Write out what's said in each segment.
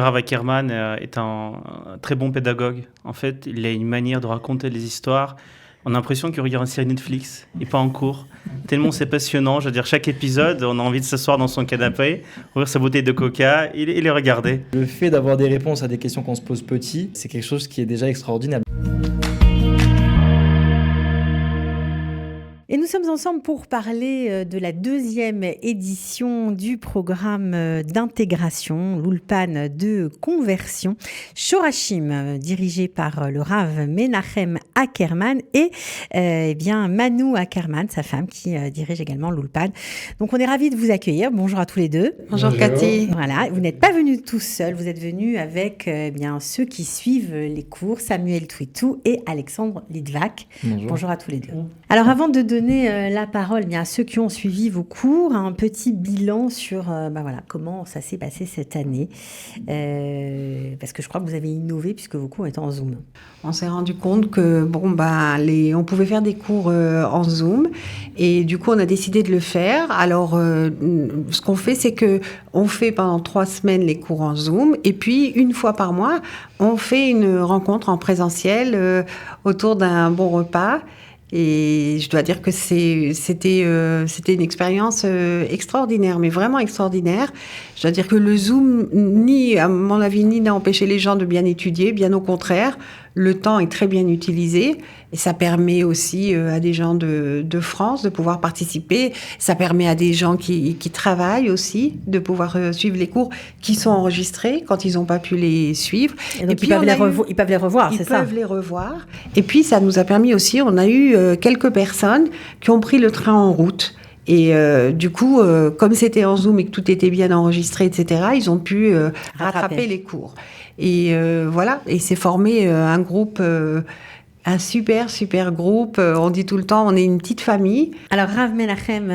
Rav Ackerman est un très bon pédagogue. En fait, il a une manière de raconter les histoires. On a l'impression qu'il regarde une série Netflix et pas en cours. Tellement c'est passionnant. Je veux dire, chaque épisode, on a envie de s'asseoir dans son canapé, ouvrir sa bouteille de coca et les regarder. Le fait d'avoir des réponses à des questions qu'on se pose petit, c'est quelque chose qui est déjà extraordinaire. Et nous sommes ensemble pour parler de la deuxième édition du programme d'intégration, l'Ulpan de conversion, Shorashim, dirigé par le Rav Menachem Ackerman et Manou Ackerman, sa femme, qui dirige également l'Ulpan. Donc on est ravis de vous accueillir. Bonjour à tous les deux. Bonjour Cathy. Voilà, vous n'êtes pas venus tous seuls, vous êtes venus avec ceux qui suivent les cours, Samuel Twitou et Alexandre Litvak. Bonjour à tous les deux. Alors avant de donner la parole à ceux qui ont suivi vos cours, un petit bilan sur comment ça s'est passé cette année. Parce que je crois que vous avez innové puisque vos cours étaient en Zoom. On s'est rendu compte que on pouvait faire des cours en Zoom et du coup on a décidé de le faire. Alors ce qu'on fait, c'est que on fait pendant 3 semaines les cours en Zoom et puis une fois par mois on fait une rencontre en présentiel autour d'un bon repas. Et je dois dire que c'était une expérience extraordinaire, mais vraiment extraordinaire. Je dois dire que le Zoom, à mon avis, n'a empêché les gens de bien étudier, bien au contraire. Le temps est très bien utilisé et ça permet aussi à des gens de France de pouvoir participer. Ça permet à des gens qui travaillent aussi de pouvoir suivre les cours qui sont enregistrés quand ils n'ont pas pu les suivre. Et donc ils peuvent les revoir, c'est ça ? Ils peuvent les revoir. Et puis ça nous a permis aussi, on a eu quelques personnes qui ont pris le train en route. Et du coup, comme c'était en Zoom et que tout était bien enregistré, etc., ils ont pu rattraper les cours. Et voilà, et s'est formé un groupe, un super groupe. On dit tout le temps, on est une petite famille. Alors, Rav Menachem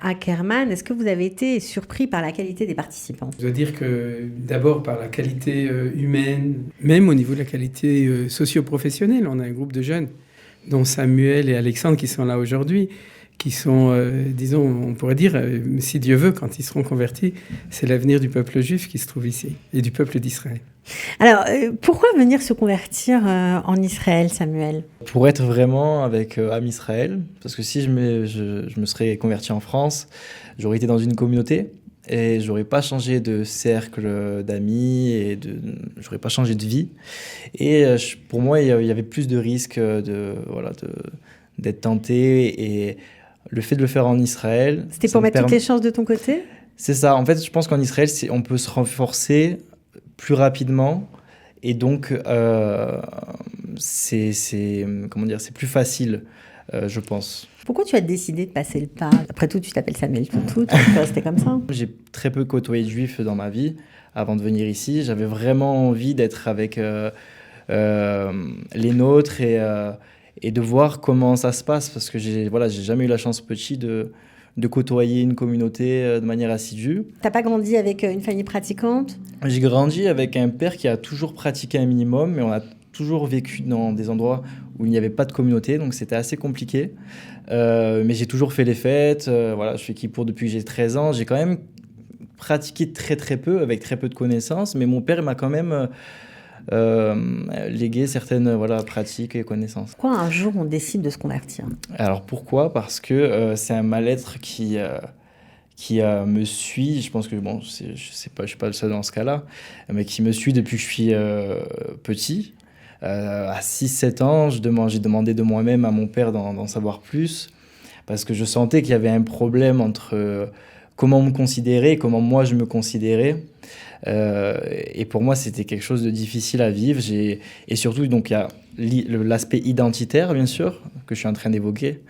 Ackerman, est-ce que vous avez été surpris par la qualité des participants ? Je dois dire que d'abord par la qualité humaine, même au niveau de la qualité socio-professionnelle, on a un groupe de jeunes, dont Samuel et Alexandre qui sont là aujourd'hui, qui sont, disons, on pourrait dire, si Dieu veut, quand ils seront convertis, c'est l'avenir du peuple juif qui se trouve ici, et du peuple d'Israël. Alors, pourquoi venir se convertir en Israël, Samuel ? Pour être vraiment avec Am Israël, parce que si je me serais converti en France, j'aurais été dans une communauté, et j'aurais pas changé de cercle d'amis, j'aurais pas changé de vie. Et pour moi, il y avait plus de risques d'être tenté, et le fait de le faire en Israël... C'était pour mettre toutes les chances de ton côté ? C'est ça. En fait, je pense qu'en Israël, on peut se renforcer plus rapidement. Et donc, c'est plus facile, je pense. Pourquoi tu as décidé de passer le pas ? Après tout, tu t'appelles Samuel Twitou, tu peux rester comme ça. J'ai très peu côtoyé de juifs dans ma vie avant de venir ici. J'avais vraiment envie d'être avec les nôtres et de voir comment ça se passe, parce que j'ai jamais eu la chance petit de côtoyer une communauté de manière assidue. T'as pas grandi avec une famille pratiquante ? J'ai grandi avec un père qui a toujours pratiqué un minimum, mais on a toujours vécu dans des endroits où il n'y avait pas de communauté, donc c'était assez compliqué. Mais j'ai toujours fait les fêtes, je fais kippour depuis que j'ai 13 ans. J'ai quand même pratiqué très très peu, avec très peu de connaissances, mais mon père m'a quand même... léguer certaines pratiques et connaissances. Pourquoi un jour on décide de se convertir ? Alors pourquoi ? Parce que c'est un mal-être qui me suit. Je pense que je suis pas le seul dans ce cas-là, mais qui me suit depuis que je suis petit. À 6-7 ans, j'ai demandé de moi-même à mon père d'en savoir plus, parce que je sentais qu'il y avait un problème entre comment me considérer et comment moi je me considérais. Et pour moi, c'était quelque chose de difficile à vivre. Et surtout, donc, il y a l'aspect identitaire, bien sûr, que je suis en train d'évoquer.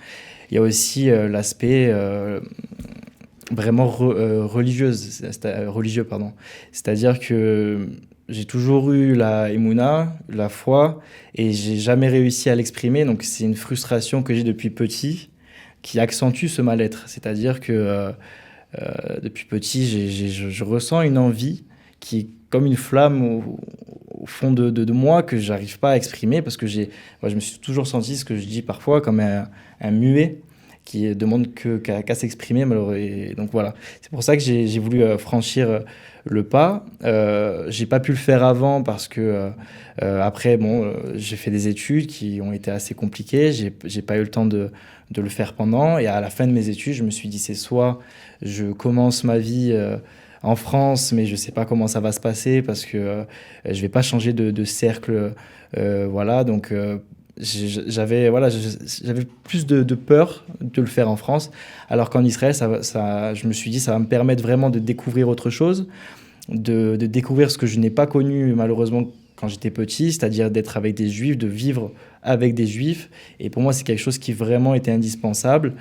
Il y a aussi l'aspect vraiment religieux. C'est-à-dire que j'ai toujours eu la émouna, la foi, et j'ai jamais réussi à l'exprimer. Donc, c'est une frustration que j'ai depuis petit qui accentue ce mal-être. C'est-à-dire que depuis petit, je ressens une envie qui est comme une flamme au fond de moi que j'arrive pas à exprimer, parce que je me suis toujours senti, ce que je dis parfois, comme un muet qui demande qu'à s'exprimer. Et donc voilà, c'est pour ça que j'ai voulu franchir le pas. J'ai pas pu le faire avant parce que après, j'ai fait des études qui ont été assez compliquées. J'ai pas eu le temps de le faire pendant. Et à la fin de mes études, je me suis dit, c'est soit je commence ma vie en France, mais je sais pas comment ça va se passer parce que je vais pas changer de cercle. Voilà, donc j'avais plus de peur de le faire en France, alors qu'en Israël, je me suis dit, ça va me permettre vraiment de découvrir autre chose, de découvrir ce que je n'ai pas connu malheureusement quand j'étais petit, c'est-à-dire d'être avec des juifs, de vivre avec des juifs. Et pour moi, c'est quelque chose qui vraiment était indispensable.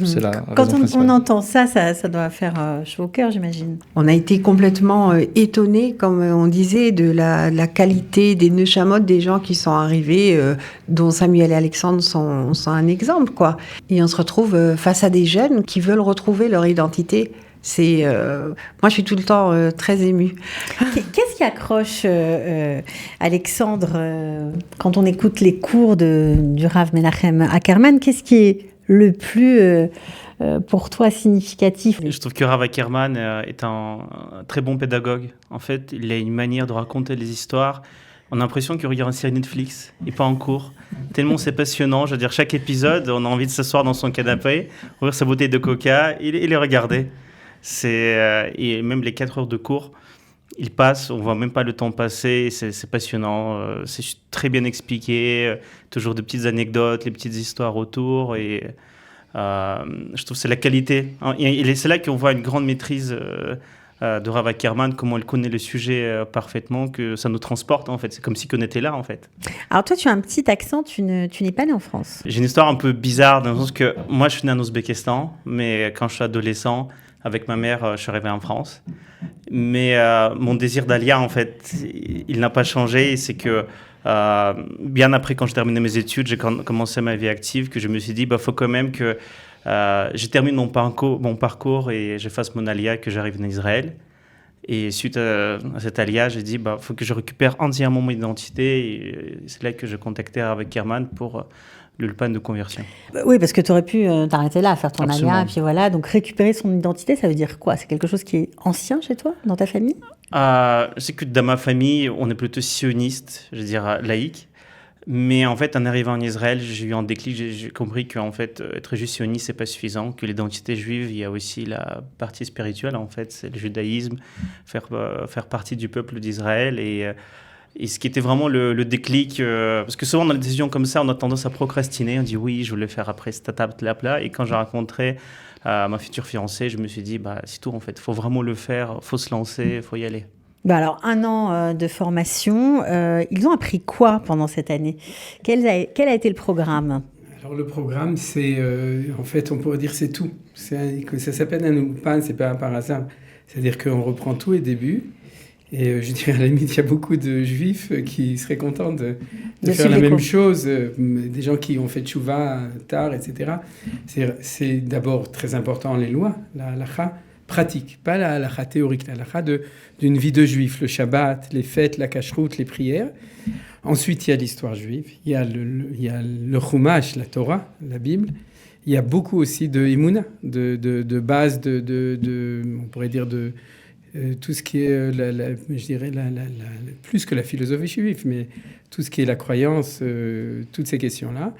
C'est la Quand raison on entend ça doit faire chaud au cœur, j'imagine. On a été complètement étonnés, comme on disait, de la qualité des Neshamot, des gens qui sont arrivés, dont Samuel et Alexandre sont un exemple, quoi. Et on se retrouve face à des jeunes qui veulent retrouver leur identité. Moi, je suis tout le temps très émue. Qu'est-ce qui accroche Alexandre quand on écoute les cours du Rav Menachem Ackerman? Qu'est-ce qui est le plus pour toi significatif? Je trouve que Rav Ackerman est un très bon pédagogue. En fait, il a une manière de raconter les histoires. On a l'impression qu'il regarde une série Netflix et pas en cours. Tellement c'est passionnant. Je veux dire, chaque épisode, on a envie de s'asseoir dans son canapé, ouvrir sa bouteille de coca et les regarder. Et même les 4 heures de cours, ils passent, on ne voit même pas le temps passer, c'est passionnant, c'est très bien expliqué, toujours de petites anecdotes, les petites histoires autour, et je trouve que c'est la qualité. Et c'est là qu'on voit une grande maîtrise de Rav Ackerman, comment elle connaît le sujet parfaitement, que ça nous transporte en fait, c'est comme si on était là en fait. Alors toi tu as un petit accent, tu n'es pas né en France. J'ai une histoire un peu bizarre dans le sens que moi je suis né en Ouzbékistan, mais quand je suis adolescent, avec ma mère, je suis arrivé en France. Mais mon désir d'Alia, en fait, il n'a pas changé. C'est que bien après, quand j'ai terminé mes études, j'ai commencé ma vie active, que je me suis dit, faut quand même que je termine mon parcours et je fasse mon Alia, que j'arrive en Israël. Et suite à cette Alia, j'ai dit, faut que je récupère entièrement mon identité. Et c'est là que je contactais Rav Ackerman pour l'ulpan de conversion. Oui, parce que tu aurais pu t'arrêter là, faire ton Absolument. Alia, puis voilà. Donc récupérer son identité, ça veut dire quoi? C'est quelque chose qui est ancien chez toi, dans ta famille? Je sais que dans ma famille, on est plutôt sioniste, je veux dire laïque. Mais en fait, en arrivant en Israël, j'ai eu un déclic, j'ai compris qu'en fait, être juste sioniste, c'est pas suffisant, que l'identité juive, il y a aussi la partie spirituelle, en fait, c'est le judaïsme, faire partie du peuple d'Israël. Et ce qui était vraiment le déclic, parce que souvent dans les décisions comme ça, on a tendance à procrastiner, on dit oui, je voulais faire après cette étape-là. Et quand j'ai rencontré ma future fiancée, je me suis dit, c'est tout en fait, il faut vraiment le faire, il faut se lancer, il faut y aller. Alors, 1 an de formation, ils ont appris quoi pendant cette année? Quel a été le programme? Alors le programme, c'est, en fait, on pourrait dire c'est tout. Ça s'appelle un ulpan, c'est pas par hasard. C'est-à-dire qu'on reprend tout au début. Et je dirais à la limite, il y a beaucoup de juifs qui seraient contents de faire la même chose. Des gens qui ont fait tchouva tard, etc. C'est d'abord très important les lois, la halakha pratique, pas la halakha théorique, la halakha d'une vie de juif, le Shabbat, les fêtes, la cacheroute, les prières. Ensuite, il y a l'histoire juive, il y a le Chumash, la Torah, la Bible. Il y a beaucoup aussi de Emouna, de base, on pourrait dire tout ce qui est, je dirais, plus que la philosophie juive, mais tout ce qui est la croyance, toutes ces questions-là.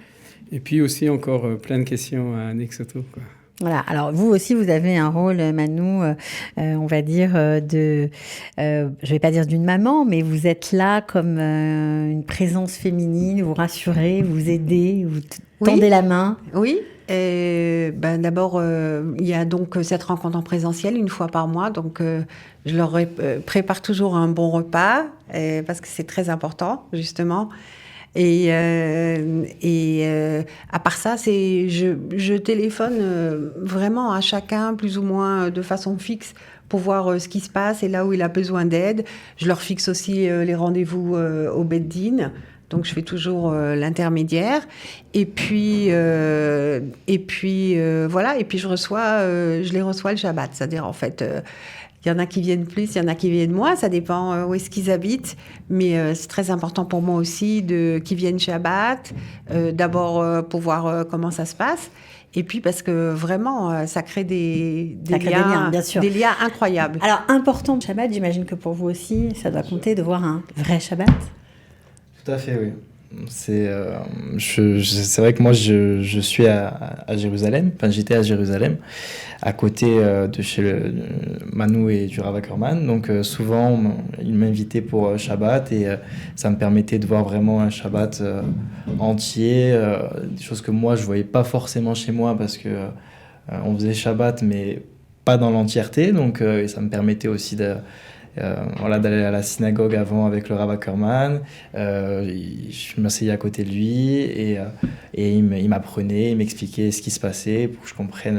Et puis aussi encore plein de questions annexes autour, quoi. Voilà. Alors vous aussi, vous avez un rôle, Manou, on va dire je vais pas dire d'une maman, mais vous êtes là comme une présence féminine, vous rassurez, vous aidez, vous tendez la main. Oui. D'abord, il y a donc cette rencontre en présentiel 1 fois par mois. Donc, je leur prépare toujours un bon repas parce que c'est très important, justement. Et à part ça, je téléphone vraiment à chacun, plus ou moins de façon fixe, pour voir ce qui se passe et là où il a besoin d'aide. Je leur fixe aussi les rendez-vous au Beit Din. Donc, je fais toujours l'intermédiaire. Et puis voilà. Et puis, je les reçois le Shabbat. C'est-à-dire, en fait, Il y en a qui viennent plus, il y en a qui viennent moins. Ça dépend où est-ce qu'ils habitent. Mais c'est très important pour moi aussi qu'ils viennent Shabbat. D'abord pour voir comment ça se passe. Et puis parce que vraiment, ça crée des liens, bien sûr. Des liens incroyables. Alors, important Shabbat, j'imagine que pour vous aussi, ça doit compter de voir un vrai Shabbat. Tout à fait, oui. C'est vrai que moi, je suis à Jérusalem. Enfin, j'étais à Jérusalem, à côté de chez Manou et du Rav Ackerman. Donc, souvent, ils m'invitaient pour Shabbat et ça me permettait de voir vraiment un Shabbat entier. Des choses que moi, je ne voyais pas forcément chez moi parce que on faisait Shabbat, mais pas dans l'entièreté. Donc, ça me permettait aussi d'aller à la synagogue avant avec le Rav Ackerman. Je m'asseyais à côté de lui et il m'apprenait, il m'expliquait ce qui se passait pour que je comprenne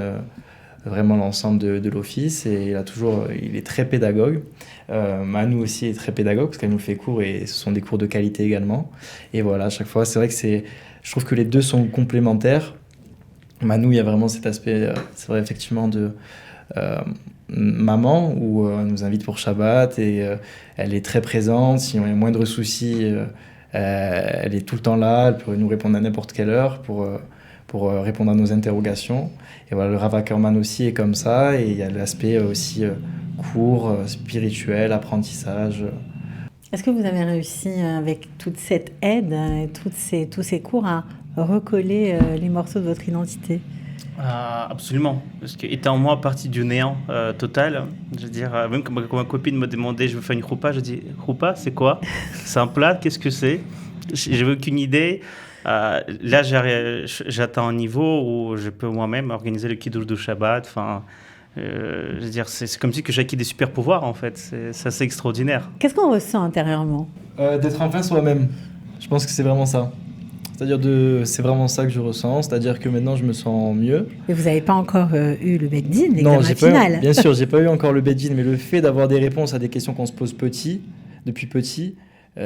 vraiment l'ensemble de l'office. Et il est très pédagogue. Manou aussi est très pédagogue parce qu'elle nous fait cours et ce sont des cours de qualité également. Et voilà, à chaque fois, c'est vrai que je trouve que les deux sont complémentaires. Manou, il y a vraiment cet aspect, c'est vrai effectivement de maman où elle nous invite pour Shabbat et elle est très présente. Si on a moindre souci, elle est tout le temps là. Elle peut nous répondre à n'importe quelle heure pour répondre à nos interrogations. Et voilà, le Rav Ackerman aussi est comme ça. Et il y a l'aspect aussi cours, spirituel, apprentissage. Est-ce que vous avez réussi, avec toute cette aide, tous ces cours, à recoller les morceaux de votre identité ? Absolument, parce qu'étant moi parti du néant total, je veux dire, même quand ma copine me demandait je veux faire une choupa, je dis choupa c'est quoi? C'est un plat, qu'est-ce que c'est? J'avais aucune idée. Là j'atteins un niveau où je peux moi-même organiser le kiddush du Shabbat. Enfin, je veux dire, c'est comme si que j'acquis des super pouvoirs en fait. C'est assez extraordinaire. Qu'est-ce qu'on ressent intérieurement? D'être enfin soi-même. Je pense que c'est vraiment ça. C'est-à-dire c'est vraiment ça que je ressens, c'est-à-dire que maintenant je me sens mieux. Mais vous n'avez pas encore eu le Beddin, l'examen final. Bien sûr, j'ai pas eu encore le Beddin, mais le fait d'avoir des réponses à des questions qu'on se pose depuis petit,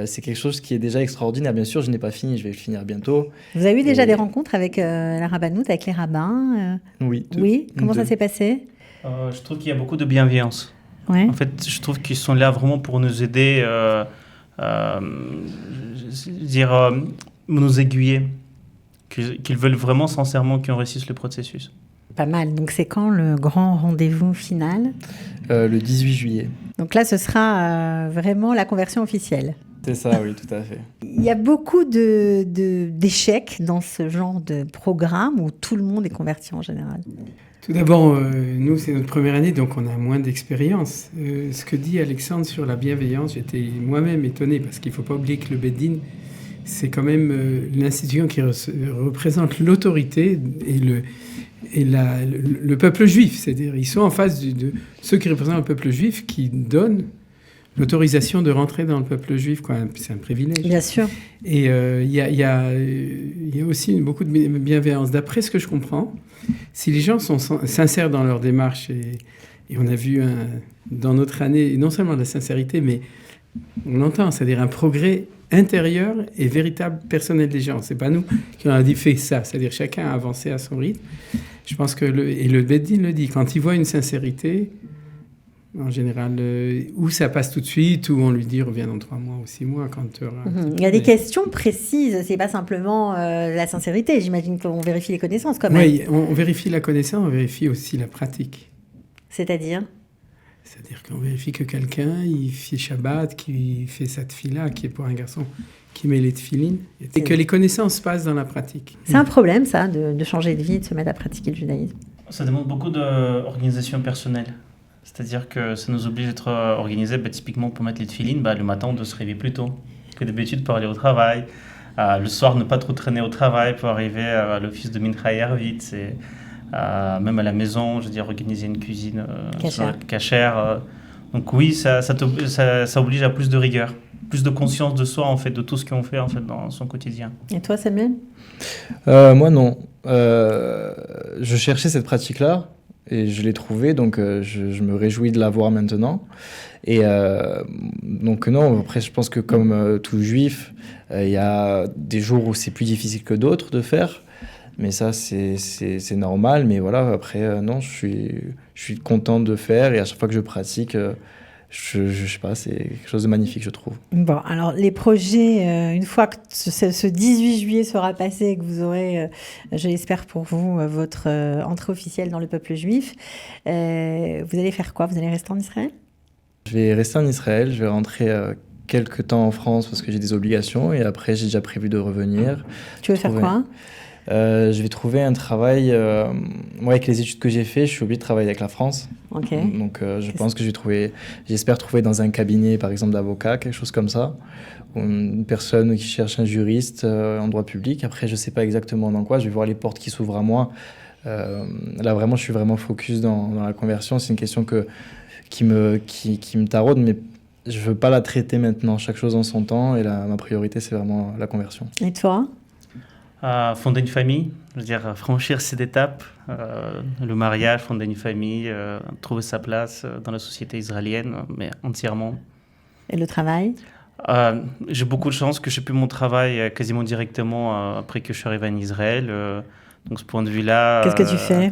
c'est quelque chose qui est déjà extraordinaire. Bien sûr, je n'ai pas fini, je vais le finir bientôt. Vous avez eu déjà des rencontres avec la rabbanoute, avec les rabbins Oui. Oui. Comment ça s'est passé? Je trouve qu'il y a beaucoup de bienveillance. Ouais. En fait, je trouve qu'ils sont là vraiment pour nous aider, nous aiguiller, qu'ils veulent vraiment sincèrement qu'on réussisse le processus. Pas mal. Donc c'est quand le grand rendez-vous final? Le 18 juillet. Donc là, ce sera vraiment la conversion officielle. C'est ça, oui, tout à fait. Il y a beaucoup d'échecs dans ce genre de programme où tout le monde est converti en général. Tout d'abord, nous, c'est notre première année, donc on a moins d'expérience. Ce que dit Alexandre sur la bienveillance, j'étais moi-même étonné, parce qu'il ne faut pas oublier que le Beddin, c'est quand même l'institution qui représente l'autorité et le peuple juif. C'est-à-dire ils sont en face de ceux qui représentent le peuple juif qui donnent l'autorisation de rentrer dans le peuple juif. Quoi. C'est un privilège. Bien sûr. Et il y a aussi beaucoup de bienveillance. D'après ce que je comprends, si les gens sont sincères dans leur démarche, et on a vu dans notre année, non seulement de la sincérité, mais on l'entend, c'est-à-dire un progrès intérieur et véritable personnel des gens. C'est pas nous qui on a dit fait ça, c'est-à-dire chacun a avancé à son rythme. Je pense que le Beddin le dit, quand il voit une sincérité, en général, où ça passe tout de suite, ou on lui dit reviens dans 3 mois ou 6 mois quand tu auras... Il y a des questions précises, c'est pas simplement la sincérité, j'imagine qu'on vérifie les connaissances quand même. Oui, on vérifie la connaissance, on vérifie aussi la pratique. C'est-à-dire qu'on vérifie que quelqu'un, il fait Shabbat, qui fait sa tefila, qui est pour un garçon qui met les tefilines, et que les connaissances passent dans la pratique. C'est un problème, ça, de changer de vie, de se mettre à pratiquer le judaïsme. Ça demande beaucoup d'organisation personnelle. C'est-à-dire que ça nous oblige d'être organisés, typiquement pour mettre les tefilines, le matin on doit se réveiller plus tôt que d'habitude pour aller au travail. Le soir, ne pas trop traîner au travail pour arriver à l'office de Mincha et vite. Même à la maison, je veux dire, organiser une cuisine cachère. Donc oui, ça oblige à plus de rigueur, plus de conscience de soi, en fait, de tout ce qu'on fait en fait, dans son quotidien. Et toi, Samuel? Moi, non. Je cherchais cette pratique-là et je l'ai trouvée, donc je me réjouis de la voir maintenant. Et donc non, après, je pense que comme tout juif, il y a des jours où c'est plus difficile que d'autres de faire. Mais ça, c'est normal. Mais voilà, après, non, je suis content de faire et à chaque fois que je pratique, je sais pas, c'est quelque chose de magnifique, je trouve. Bon, alors les projets, une fois que ce 18 juillet sera passé et que vous aurez, je l'espère pour vous, votre entrée officielle dans le peuple juif, vous allez faire quoi? Vous allez rester en Israël? Je vais rester en Israël, je vais rentrer quelques temps en France parce que j'ai des obligations et après j'ai déjà prévu de revenir. Tu veux faire quoi? Je vais trouver un travail. Moi, avec les études que j'ai fait, je suis obligé de travailler avec la France. Ok. Donc, je pense que j'espère trouver dans un cabinet, par exemple, d'avocat, quelque chose comme ça. Ou une personne qui cherche un juriste en droit public. Après, je ne sais pas exactement dans quoi. Je vais voir les portes qui s'ouvrent à moi. Là, vraiment, je suis vraiment focus dans la conversion. C'est une question qui me taraude, mais je ne veux pas la traiter maintenant. Chaque chose en son temps. Et ma priorité, c'est vraiment la conversion. Et toi? Fonder une famille, je veux dire, franchir cette étape, le mariage, fonder une famille, trouver sa place dans la société israélienne, mais entièrement. Et le travail? J'ai beaucoup de chance que j'ai pu mon travail quasiment directement après que je suis arrivé en Israël. Donc, ce point de vue-là... Qu'est-ce que tu fais?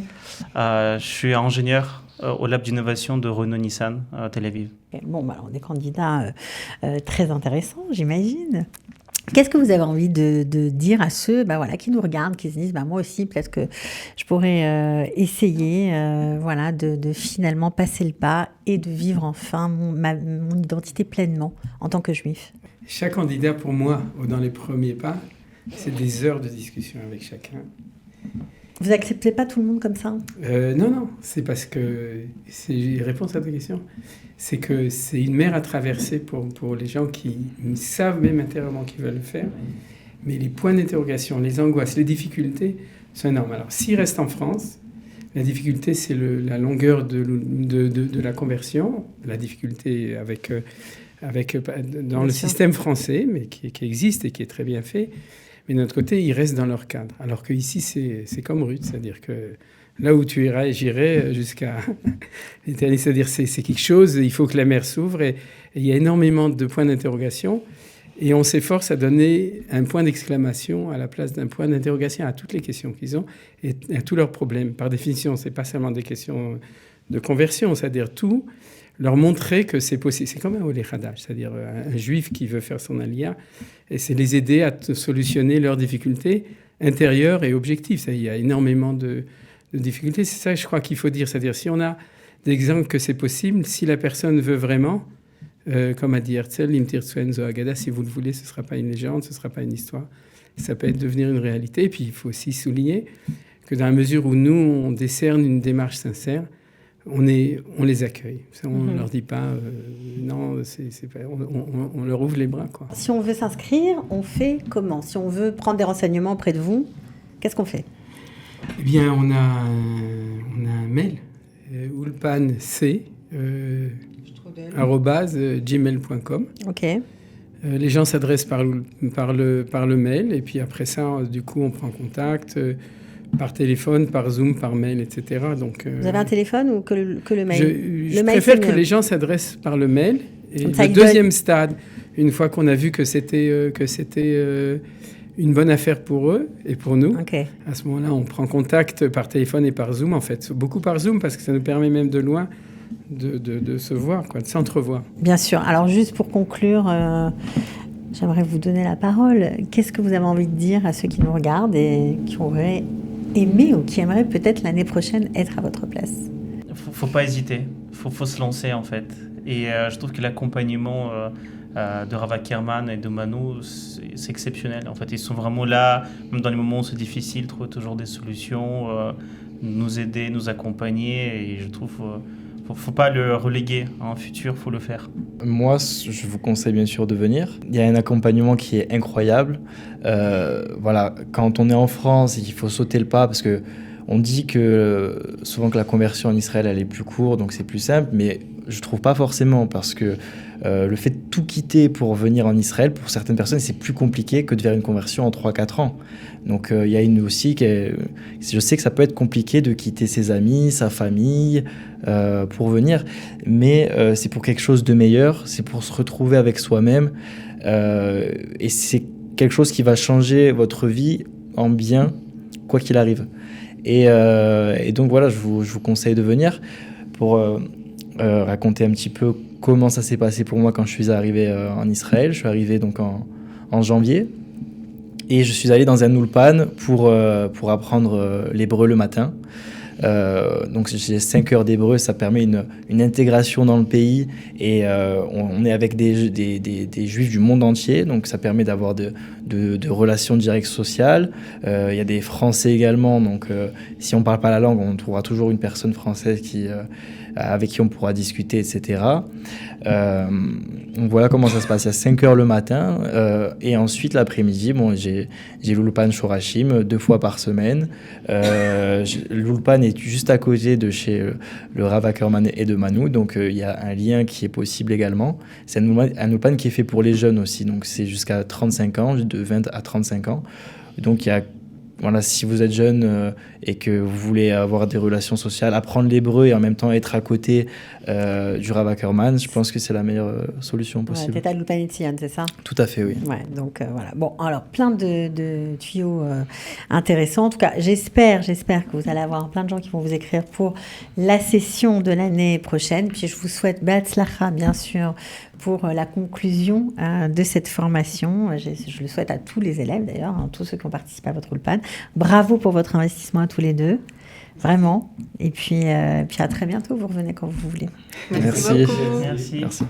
Je suis ingénieur au lab d'innovation de Renault-Nissan à Tel Aviv. Bon, bah, alors, des candidats très intéressants, j'imagine. Qu'est-ce que vous avez envie de dire à ceux qui nous regardent, qui se disent moi aussi, peut-être que je pourrais essayer de finalement passer le pas et de vivre enfin mon identité pleinement en tant que juif? Chaque candidat, pour moi, dans les premiers pas, c'est des heures de discussion avec chacun. Vous acceptez pas tout le monde comme ça? Non, c'est parce que, c'est réponse à ta question, c'est que c'est une mer à traverser pour les gens qui savent même intérieurement qu'ils veulent le faire, mais les points d'interrogation, les angoisses, les difficultés sont énormes. Alors, s'ils restent en France, la difficulté, c'est la longueur de la conversion, la difficulté dans le système français, mais qui existe et qui est très bien fait. Mais de notre côté, ils restent dans leur cadre. Alors qu'ici, c'est comme Ruth, c'est-à-dire que là où tu iras, j'irai jusqu'à l'éternité. C'est-à-dire c'est quelque chose, il faut que la mer s'ouvre et il y a énormément de points d'interrogation et on s'efforce à donner un point d'exclamation à la place d'un point d'interrogation à toutes les questions qu'ils ont et à tous leurs problèmes. Par définition, c'est pas seulement des questions de conversion, c'est-à-dire tout, leur montrer que c'est possible. C'est comme un olé khadash, c'est-à-dire un juif qui veut faire son aliyah, et c'est les aider à solutionner leurs difficultés intérieures et objectives. Il y a énormément de difficultés. C'est ça, je crois qu'il faut dire. C'est-à-dire, si on a des exemples que c'est possible, si la personne veut vraiment, comme a dit Herzl, Im tirtzu en zo agada, si vous le voulez, ce ne sera pas une légende, ce ne sera pas une histoire. Ça peut devenir une réalité. Et puis, il faut aussi souligner que dans la mesure où nous, on décerne une démarche sincère, on les accueille. On ne leur dit pas non, on leur ouvre les bras, quoi. Si on veut s'inscrire, on fait comment? Si on veut prendre des renseignements auprès de vous, qu'est-ce qu'on fait? Eh bien, on a un mail, ulpanc@gmail.com. Ok. Les gens s'adressent par le mail, et puis après ça, du coup, on prend contact. Par téléphone, par Zoom, par mail, etc. Donc, vous avez un téléphone ou que le mail? Je préfère que les gens s'adressent par le mail. Et le deuxième stade, une fois qu'on a vu que c'était une bonne affaire pour eux et pour nous, à ce moment-là, on prend contact par téléphone et par Zoom, en fait. Beaucoup par Zoom, parce que ça nous permet même de loin de se voir, de s'entrevoir. Bien sûr. Alors, juste pour conclure... j'aimerais vous donner la parole. Qu'est-ce que vous avez envie de dire à ceux qui nous regardent et qui auraient aimé ou qui aimeraient peut-être l'année prochaine être à votre place? Faut pas hésiter. Faut se lancer, en fait. Et je trouve que l'accompagnement de Rav Ackerman et de Manu, c'est exceptionnel. En fait, ils sont vraiment là, même dans les moments où c'est difficile, trouver toujours des solutions, nous aider, nous accompagner. Et je trouve... faut pas le reléguer en futur, faut le faire. Moi, je vous conseille bien sûr de venir. Il y a un accompagnement qui est incroyable. Quand on est en France et qu'il faut sauter le pas, parce que on dit que souvent que la conversion en Israël elle est plus courte, donc c'est plus simple, mais je trouve pas forcément, parce que le fait de tout quitter pour venir en Israël, pour certaines personnes, c'est plus compliqué que de faire une conversion en 3-4 ans. Donc il y a une aussi je sais que ça peut être compliqué de quitter ses amis, sa famille pour venir, mais c'est pour quelque chose de meilleur, c'est pour se retrouver avec soi-même, et c'est quelque chose qui va changer votre vie en bien quoi qu'il arrive. Et donc voilà, je vous conseille de venir pour raconter un petit peu comment ça s'est passé pour moi quand je suis arrivé en Israël. Je suis arrivé donc en janvier et je suis allé dans un ulpan pour apprendre l'hébreu le matin. Donc j'ai 5 heures d'hébreu, ça permet une intégration dans le pays et on est avec des juifs du monde entier, donc ça permet d'avoir de relations directes sociales. Il y a des Français également, donc si on ne parle pas la langue, on trouvera toujours une personne française avec qui on pourra discuter, etc. Donc voilà comment ça se passe. Il y a 5 heures le matin et ensuite l'après-midi, j'ai l'Ulpan Shorashim 2 fois par semaine. L'Ulpan est juste à côté de chez le Rav Ackerman et de Manu, donc il y a un lien qui est possible également. C'est un Ulpan qui est fait pour les jeunes aussi, donc c'est jusqu'à 35 ans, de 20 à 35 ans. Donc il y a voilà, si vous êtes jeune et que vous voulez avoir des relations sociales, apprendre l'hébreu et en même temps être à côté du Rav Ackerman, je pense que c'est la meilleure solution possible. Ouais, t'es à l'Ulpan Etzion, c'est ça ? Tout à fait, oui. Ouais, donc voilà. Bon, alors plein de tuyaux intéressants. En tout cas, j'espère que vous allez avoir plein de gens qui vont vous écrire pour la session de l'année prochaine. Puis je vous souhaite Be'atzlacha, bien sûr, pour la conclusion de cette formation. Je le souhaite à tous les élèves d'ailleurs, tous ceux qui ont participé à votre Ulpan. Bravo pour votre investissement à tous les deux, vraiment. Et puis à très bientôt, vous revenez quand vous voulez. Merci. Merci.